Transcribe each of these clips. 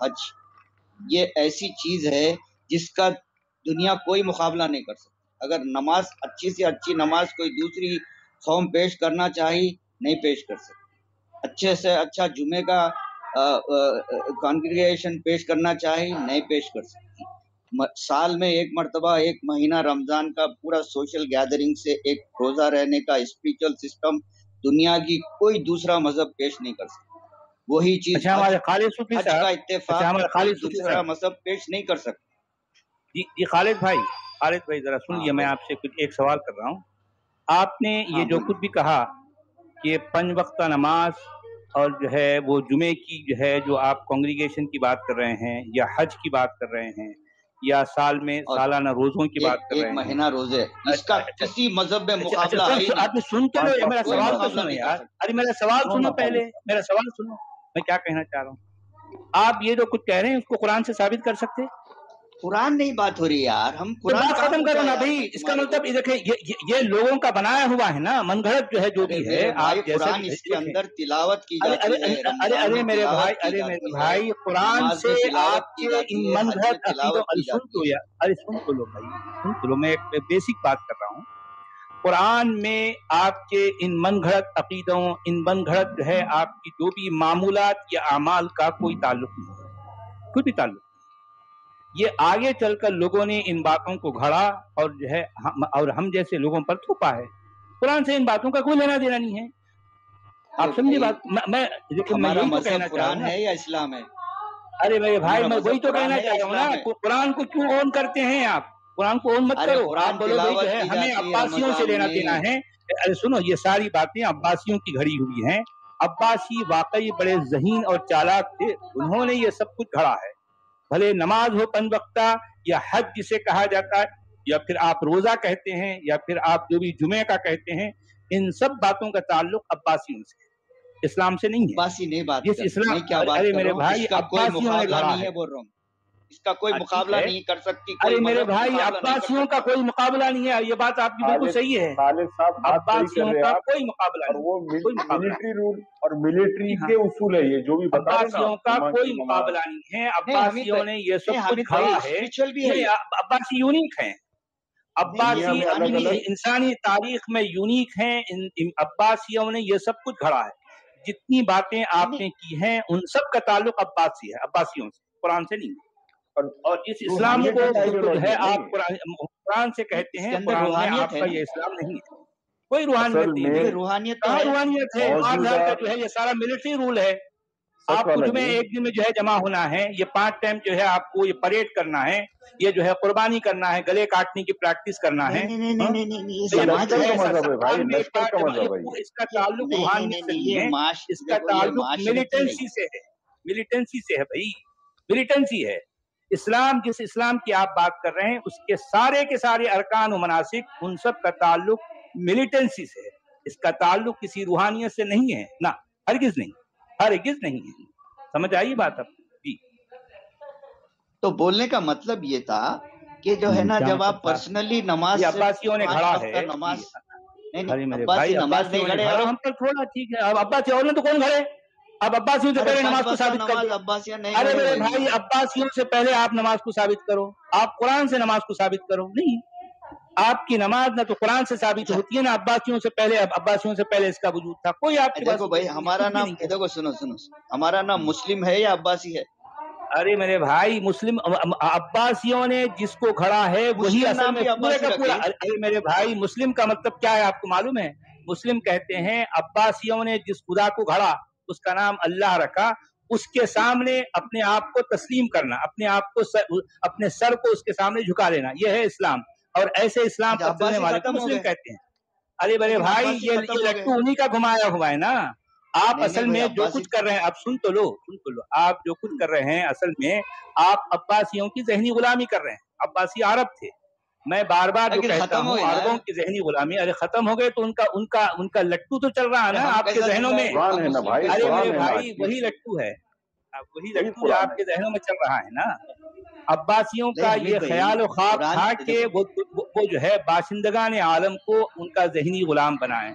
حج یہ ایسی چیز ہے جس کا دنیا کوئی مقابلہ نہیں کر سکتی. اگر نماز اچھی سے اچھی نماز کوئی دوسری قوم پیش کرنا چاہی نہیں پیش کر سکتی. اچھے سے اچھا جمعے کا کانگریگیشن پیش کرنا چاہی نہیں پیش کر سکتی. سال میں ایک مرتبہ ایک مہینہ رمضان کا پورا سوشل گیدرنگ سے ایک روزہ رہنے کا اسپریچل سسٹم دنیا کی کوئی دوسرا مذہب پیش نہیں کر سکتا. وہی چیز حج کا اتفاق دوسرا مذہب پیش نہیں کر سکتا. جی خالد بھائی ذرا سنیے، میں آپ سے کچھ ایک سوال کر رہا ہوں. آپ نے یہ جو کچھ بھی کہا کہ 5 وقتہ نماز اور جو ہے وہ جمعے کی جو ہے جو آپ کانگریگیشن کی بات کر رہے ہیں یا حج کی بات کر رہے ہیں یا سال میں سالانہ روزوں کی بات کر رہے ہیں، ایک مہینہ روزے، اس کا کسی مذہب میں مقابلہ ہے ہی نہیں. آپ سن کے لو، میرا سوال تو سنو یار. ارے میرا سوال سنو، پہلے میرا سوال سنو، میں کیا کہنا چاہ رہا ہوں. آپ یہ جو کچھ کہہ رہے ہیں اس کو قرآن سے ثابت کر سکتے؟ قرآن نہیں بات ہو رہی یار، ہم قرآن ختم کرو نا بھائی. اس کا مطلب دیکھیں یہ لوگوں کا بنایا ہوا ہے نا، من گھڑت جو ہے جو بھی ہے. آپ قرآن اس کے اندر تلاوت کی جاتی ہے. ارے میرے بھائی قرآن سے آپ کے ان من گھڑت عقیدوں، سن تو لو بھائی، سن تو لو. میں ایک بیسک بات کر رہا ہوں. قرآن میں آپ کے ان من گھڑت عقیدوں، ان من گھڑت جو ہے آپ کی جو بھی معمولات یا اعمال کا کوئی تعلق نہیں، کوئی بھی تعلق. یہ آگے چل کر لوگوں نے ان باتوں کو گھڑا اور جو ہے اور ہم جیسے لوگوں پر تھوپا ہے. قرآن سے ان باتوں کا کوئی لینا دینا نہیں ہے. آپ سمجھے بات؟ میں یہی تو کہنا چاہ رہا ہوں. ہے یا اسلام ہے؟ ارے میرے بھائی میں وہی تو کہنا چاہتا ہوں نا. قرآن کو کیوں اون کرتے ہیں آپ؟ قرآن کو اون مت کرو. آپ بولو بھائی جو ہے ہمیں عباسیوں سے لینا دینا ہے. ارے سنو، یہ ساری باتیں عباسیوں کی گھڑی ہوئی ہیں. عباسی واقعی بڑے ذہین اور چالاک تھے، انہوں نے یہ سب کچھ گھڑا ہے. بھلے نماز ہو 5 وقتہ یا حج جسے کہا جاتا ہے یا پھر آپ روزہ کہتے ہیں یا پھر آپ جو بھی جمعے کا کہتے ہیں، ان سب باتوں کا تعلق عباسیوں سے، اسلام سے نہیں ہے. عباسی نہیں بات اسلام، ارے میرے بھائی عباسیوں نے گھڑا ہے. بول رہا ہوں اس کا کوئی مقابلہ نہیں کر سکتی. ارے میرے بھائی عباسیوں کا کوئی مقابلہ نہیں ہے. یہ بات آپ کی بالکل صحیح ہے. عباسیوں کا کوئی مقابلہ نہیں. وہ ملٹری رول اور ملٹری کے اصول ہے یہ جو بھی بتا رہے ہیں. عباسیوں کا کوئی مقابلہ نہیں ہے. عباسیوں نے یہ سب کچھ کھڑا ہے. عباسی یونیک ہیں. عباسی انسانی تاریخ میں یونیک ہیں. عباسیوں نے یہ سب کچھ گھڑا ہے. جتنی باتیں آپ نے کی ہیں ان سب کا تعلق عباسی ہے، عباسیوں سے، قرآن سے نہیں. اور اس اسلام کو جو ہے آپ قرآن سے کہتے ہیں، قرآن میں آپ کا یہ اسلام نہیں ہے. کوئی روحانیت نہیں. روحانیت ہے جو ہے یہ سارا ملٹری رول ہے. آپ کچھ میں ایک دن میں جو ہے جمع ہونا ہے، یہ 5 ٹائم جو ہے آپ کو یہ پریڈ کرنا ہے، یہ جو ہے قربانی کرنا ہے، گلے کاٹنے کی پریکٹس کرنا ہے. اس کا تعلق روحانیت سے نہیں ہے، اس کا تعلق ملیٹنسی سے ہے. ملیٹنسی سے ہے بھائی، ملیٹنسی ہے. اسلام، جس اسلام کی آپ بات کر رہے ہیں، اس کے سارے ارکان و مناسک، ان سب کا تعلق ملیٹنسی سے ہے. اس کا تعلق کسی روحانیت سے نہیں ہے، نہ، ہرگز نہیں، ہرگز نہیں ہے. سمجھ آئی بات اب؟ جی. تو بولنے کا مطلب یہ تھا کہ جو ہے نا جب آپ پرسنلی نماز عباسیوں نے گھڑا ہے. نماز نہیں گھڑے ہم پر تھوڑا ٹھیک ہے. اب عباسی اور تو کون گھڑے؟ اب عباسیوں سے پہلے نماز کو ثابت کرو. ارے میرے بھائی عباسیوں سے پہلے آپ نماز کو ثابت کرو. آپ قرآن سے نماز کو ثابت کرو. نہیں، آپ کی نماز نہ تو قرآن سے ثابت ہوتی ہے، نہ عباسیوں سے پہلے اس کا وجود تھا. کوئی آپ کے دیکھو بھائی ہمارا نام، دیکھو سنو ہمارا نام مسلم ہے یا عباسی ہے؟ ارے میرے بھائی مسلم، عباسیوں نے جس کو گھڑا ہے وہی اصل میں پورے کا پورا. ارے میرے بھائی مسلم کا مطلب کیا ہے آپ کو معلوم ہے؟ مسلم کہتے ہیں عباسیوں نے جس خدا کو گھڑا اس کا نام اللہ رکھا، اس کے سامنے اپنے آپ کو تسلیم کرنا، اپنے آپ کو اپنے سر کو اس کے سامنے جھکا لینا، یہ ہے اسلام. اور ایسے اسلام پر چلنے والے کو مسلم کہتے ہیں. ارے میرے بھائی یہ لٹو انہی کا گھمایا ہوا ہے نا. آپ اصل میں جو کچھ کر رہے ہیں، اب سن تو لو، آپ جو کچھ کر رہے ہیں اصل میں آپ عباسیوں کی ذہنی غلامی کر رہے ہیں. عباسی عرب تھے. میں بار بار جو کہتا ہوں عربوں کی ذہنی غلامی. ارے ختم ہو گئے تو ان کا لٹو تو چل رہا ہے نا آپ کے ذہنوں میں. ارے میرے بھائی وہی لٹو ہے، وہی لٹو جو آپ کے ذہنوں میں چل رہا ہے نا. عباسیوں کا یہ خیال و خواب تھا کہ وہ جو ہے باشندگان عالم کو ان کا ذہنی غلام بنائیں.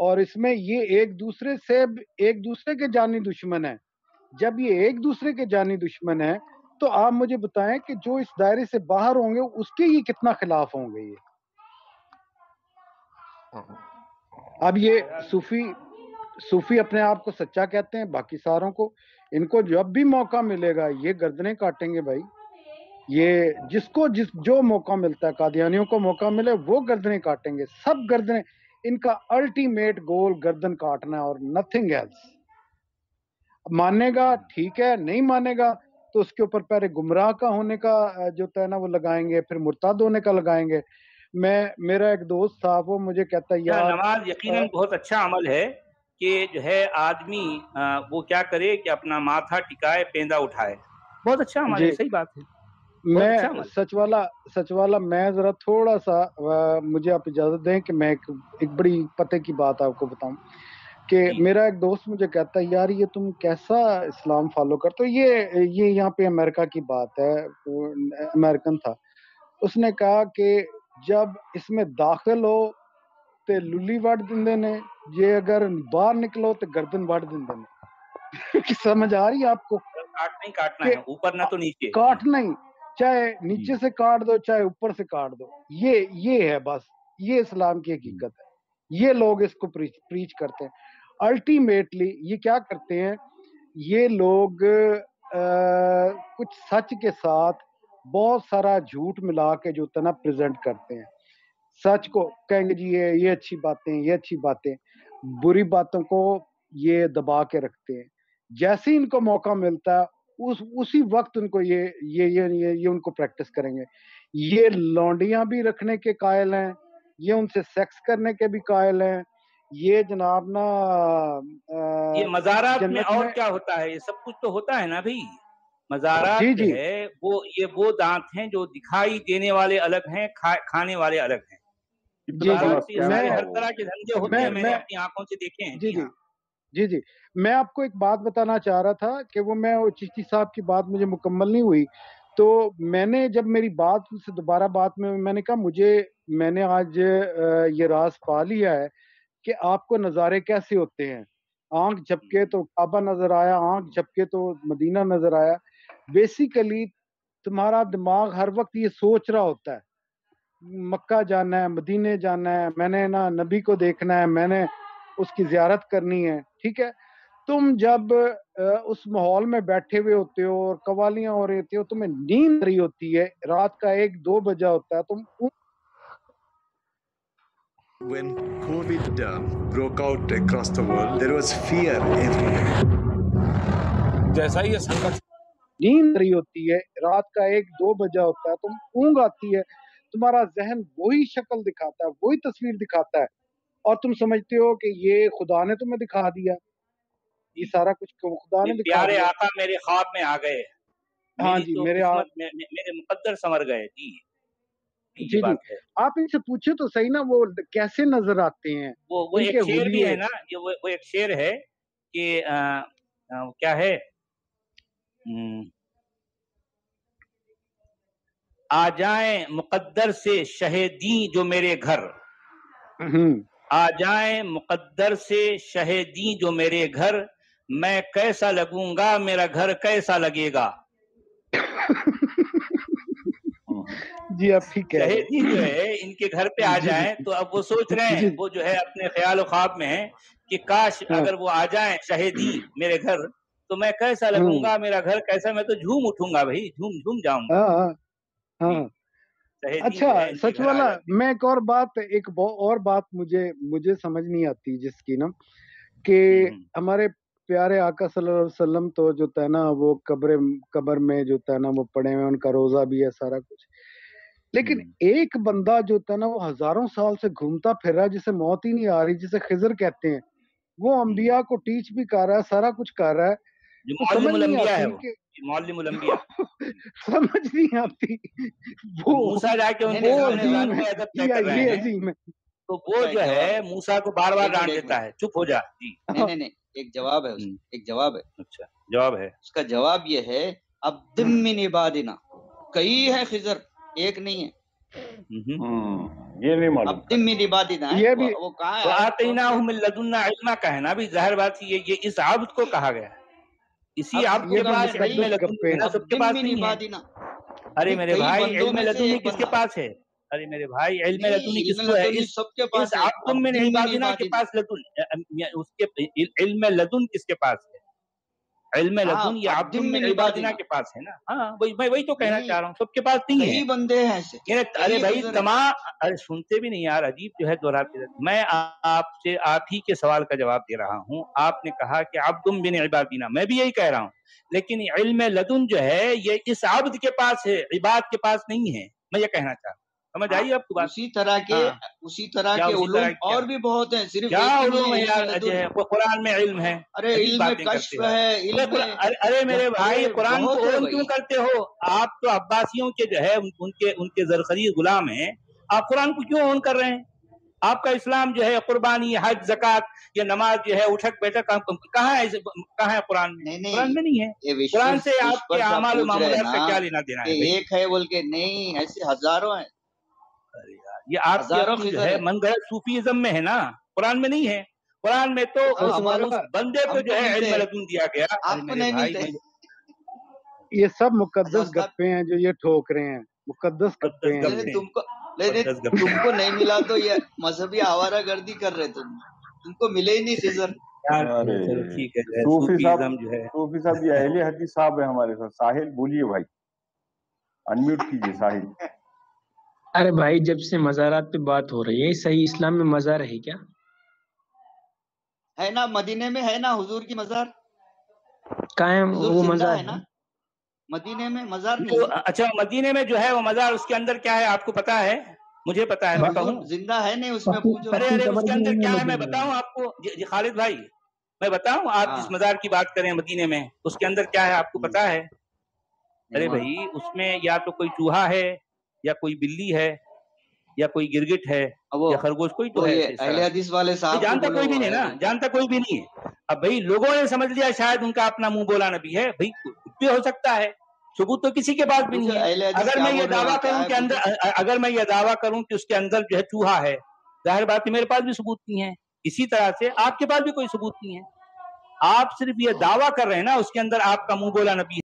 اور اس میں یہ ایک دوسرے کے جانی دشمن ہیں. جب یہ ایک دوسرے کے جانی دشمن ہیں تو آپ مجھے بتائیں کہ جو اس دائرے سے باہر ہوں گے اس کے یہ کتنا خلاف ہوں گے. یہ اب یہ صوفی اپنے آپ کو سچا کہتے ہیں، باقی ساروں کو، ان کو جب بھی موقع ملے گا یہ گردنیں کاٹیں گے بھائی. یہ جو موقع ملتا ہے، قادیانیوں کو موقع ملے وہ گردنیں کاٹیں گے، سب گردنیں. ان کا الٹیمیٹ گول گردن کاٹنا ہے اور نتھنگ ایلس. مانے گا ٹھیک ہے، نہیں مانے گا تو اس کے اوپر پہلے گمراہ کا ہونے کا جو ہے نا وہ لگائیں گے، پھر مرتد ہونے کا لگائیں گے. میرا ایک دوست تھا، وہ مجھے کہتا ہے یار نماز یقیناً بہت اچھا عمل ہے کہ جو ہے آدمی وہ کیا کرے کہ اپنا ماتھا ٹکائے، پیندا اٹھائے. بہت اچھا عمل ہے، جی. صحیح بات ہے. میں سچ والا میں ذرا تھوڑا سا مجھے آپ اجازت دیں کہ میں ایک بڑی پتے کی بات آپ کو بتاؤں کہ میرا ایک دوست مجھے کہتا ہے یار یہ تم کیسا اسلام فالو کرتے ہو. یہ یہاں پہ امریکہ کی بات ہے، امریکن تھا. اس نے کہا کہ جب اس میں داخل ہو تو للی وڈ دندے نے، یہ اگر باہر نکلو تو گردن وڈ دندے نے. سمجھ آ رہی ہے آپ کو؟ کاٹنا ہے اوپر نہ تو نیچے. کاٹنا ہی، چاہے نیچے سے کاٹ دو چاہے اوپر سے کاٹ دو. یہ ہے بس، یہ اسلام کی حقیقت ہے. یہ لوگ اس کو پریچ کرتے ہیں. الٹیمیٹلی یہ کیا کرتے ہیں، یہ لوگ کچھ سچ کے ساتھ بہت سارا جھوٹ ملا کے جو نا پریزنٹ کرتے ہیں. سچ کو کہیں گے جی یہ اچھی باتیں، یہ اچھی باتیں، بری باتوں کو یہ دبا کے رکھتے ہیں. جیسے ان کو موقع ملتا ہے اسی وقت ان کو یہ ان کو پریکٹس کریں گے. یہ لونڈیاں بھی رکھنے کے قائل ہیں، یہ ان سے سیکس کرنے کے بھی قائل ہیں. یہ جناب نا یہ مزارات میں اور کیا ہوتا ہے، یہ سب کچھ تو ہوتا ہے نا بھائی. مزارات جو ہے وہ دانت ہیں جو دکھائی دینے والے الگ ہیں، کھانے والے الگ ہیں. ہر طرح کے دھندے ہوتے ہیں، میں نے اپنی آنکھوں سے دیکھے ہیں. جی میں آپ کو ایک بات بتانا چاہ رہا تھا کہ وہ میں چشتی صاحب کی بات مجھے مکمل نہیں ہوئی تو میں نے جب میری بات سے دوبارہ بات میں نے کہا میں نے آج یہ راز پا لیا ہے کہ آپ کو نظارے کیسے ہوتے ہیں. آنکھ جھپکے تو کعبہ نظر آیا، آنکھ جھپکے تو مدینہ نظر آیا. بیسیکلی تمہارا دماغ ہر وقت یہ سوچ رہا ہوتا ہے مکہ جانا ہے، مدینے جانا ہے، میں نے نا نبی کو دیکھنا ہے، میں نے اس کی زیارت کرنی ہے. ٹھیک ہے، تم جب اس ماحول میں بیٹھے ہوئے ہوتے ہو اور قوالیاں ہو رہی ہوتی ہو، تمہیں نیند رہی ہوتی ہے، رات کا 1-2 بجا ہوتا ہے، تم When COVID broke out across the world, there was fear everywhere. جیسا یہ سنکٹ نیند رہی ہوتی ہے، رات کا 1-2 بجا ہوتا ہے، تم اونگ آتی ہے، تمہارا ذہن وہی شکل دکھاتا ہے، وہی تصویر دکھاتا ہے اور تم سمجھتے ہو کہ یہ خدا نے تمہیں دکھا دیا، یہ سارا کچھ خدا نے دکھا پیارے دیا. آقا میرے خواب میں آ گئے، ہاں جی، میرے مقدر سنور گئے. جی آپ ان سے پوچھے تو صحیح نا وہ کیسے نظر آتے ہیں. وہ ایک شعر بھی ہے نا، وہ ایک شعر ہے کہ کیا ہے، آ جائیں مقدر سے شہیدی جو میرے گھر، آ جائیں مقدر سے شہیدی جو میرے گھر، میں کیسا لگوں گا میرا گھر کیسا لگے گا. جی آپ ٹھیک کہہ رہے ہیں. شہیدی جو ہے ان کے گھر پہ آ جائیں تو اب وہ سوچ رہے ہیں، وہ جو ہے اپنے خیال و خواب میں ہیں کہ کاش اگر وہ آ جائیں شہیدی میرے گھر تو میں کیسا لگوں گا میرا گھر کیسا، میں تو جھوم اٹھوں گا بھائی، جھوم جاؤں گا. ہاں اچھا سچ والا میں ایک اور بات مجھے سمجھ نہیں آتی جس کی نا کہ ہمارے پیارے آقا صلی اللہ علیہ وسلم تو جو تھا نا وہ قبر میں جو تھا نا وہ پڑے ہوئے، ان کا روزہ بھی ہے سارا کچھ، لیکن ایک بندہ جو تھا نا وہ ہزاروں سال سے گھومتا پھر رہا ہے جسے موت ہی نہیں آ رہی، جسے خضر کہتے ہیں، وہ انبیاء کو ٹیچ بھی کر رہا ہے، سارا کچھ کر رہا ہے. معلم الانبیاء ہے، وہ معلم الانبیاء. سمجھ نہیں آتی موسیٰ جا کے ان کے سامنے ادب طے کر رہے ہیں تو وہ جو ہے موسیٰ کو بار بار ڈانٹ دیتا ہے، چپ ہو جا. نہیں ایک جواب ہے، ایک جواب ہے. اچھا جواب ہے، اس کا جواب یہ ہے اب دم من عبادنا، کئی ہے خضر، ایک نہیں ہے. یہ نہیں معلوم. اب تم میری بات ہے یہ بھی وہ کہاں ہے؟ وَآتَيْنَاهُ مِن لَدُنَّا عِلْمًا کا ہے نا بھی ظاہر بات یہ اس عبد کو کہا گیا. اسی عبد کے پاس علم لدن سب کے پاس نہیں ہے. ارے میرے بھائی علم لدن کس کے پاس ہے؟ ارے میرے بھائی علم لدن کس کو ہے؟ اس عبد من عبادنا کے پاس لدن اس کے علم لدن کس کے پاس ہے؟ علم لدن یہ عبد من عبادنا کے پاس ہے نا. ہاں میں وہی تو کہنا چاہ رہا ہوں سب کے پاس نہیں ہے. کئی بندے ہیں ایسے. ارے بھائی تمام ارے سنتے بھی نہیں یار عجیب جو ہے دوہراتے رہتے. میں آپ سے آپ ہی کے سوال کا جواب دے رہا ہوں. آپ نے کہا کہ عبد من عبادنا میں بھی یہی کہہ رہا ہوں لیکن علم لدن جو ہے یہ اس عبد کے پاس ہے عباد کے پاس نہیں ہے. میں یہ کہنا چاہ رہا ہوں سمجھ آئیے آپ کو بات. اسی طرح کے علوم اور بھی بہت ہیں. صرف کیا علوم ہے یار؟ قرآن میں علم ہے. ارے علم کشف ہے. ارے میرے بھائی قرآن کو علم کیوں کرتے ہو؟ آپ تو عباسیوں کے جو ہے ان کے زرخری غلام ہیں. آپ قرآن کو کیوں اون کر رہے ہیں؟ آپ کا اسلام جو ہے قربانی حج زکات یہ نماز جو ہے اٹھک بیٹھک کہاں ہے قرآن میں؟ قرآن میں نہیں ہے. قرآن سے آپ کے اعمال و معمولات کا کیا لینا دینا ہے؟ ایک ہے بول کے نہیں ایسے ہزاروں ہیں. یہ آپ کی جو ہے من گھڑت صوفیزم میں ہے نا قرآن میں نہیں ہے. قرآن میں تو اس بندے کو جو ہے علم لدن دیا گیا. آپ کو نہیں ملتے. یہ سب مقدس گپے ہیں جو یہ ٹھوک رہے ہیں. مقدس گپے ہیں. تم کو نہیں ملا تو یہ مذہبی آوارہ گردی کر رہے. تم کو ملے ہی نہیں ریزن. صوفی صاحب یہ اہل حدیث صاحب ہیں ہمارے ساتھ. ساحل بولیے بھائی انمیوٹ کیجیے ساحل. ارے بھائی جب سے مزارات پہ بات ہو رہی ہے صحیح اسلام میں مزار ہے کیا؟ ہے نا مدینے میں ہے نا حضور کی مزار. کہاں ہے وہ مزار ہے نا مدینے میں مزار نہیں. اچھا مدینے میں جو ہے وہ مزار اس کے اندر کیا ہے آپ کو پتا ہے؟ مجھے پتا ہے میں کہوں. زندہ ہے نہیں اس میں پوچھو. ارے اس کے اندر کیا ہے میں بتاؤں آپ کو. جی خالد بھائی میں بتاؤں آپ جس مزار کی بات کریں مدینے میں اس کے اندر کیا ہے آپ کو پتا ہے؟ ارے بھائی اس میں یا تو کوئی چوہا ہے یا کوئی بلی ہے یا کوئی گرگٹ ہے یا خرگوش کوئی تو ہے. اہل حدیث والے صاحب جانتا کوئی بھی نہیں نا. جانتا کوئی بھی نہیں ہے. اب بھائی لوگوں نے سمجھ لیا شاید ان کا اپنا منہ بولا نبی ہے. بھائی کچھ بھی ہو سکتا ہے. ثبوت تو کسی کے پاس بھی نہیں ہے. اگر میں یہ دعویٰ کروں کہ اس کے اندر جو ہے چوہا ہے ظاہر بات ہے میرے پاس بھی ثبوت نہیں ہے. اسی طرح سے آپ کے پاس بھی کوئی ثبوت نہیں ہے. آپ صرف یہ دعویٰ کر رہے ہیں نا اس کے اندر آپ کا منہ بولا نبی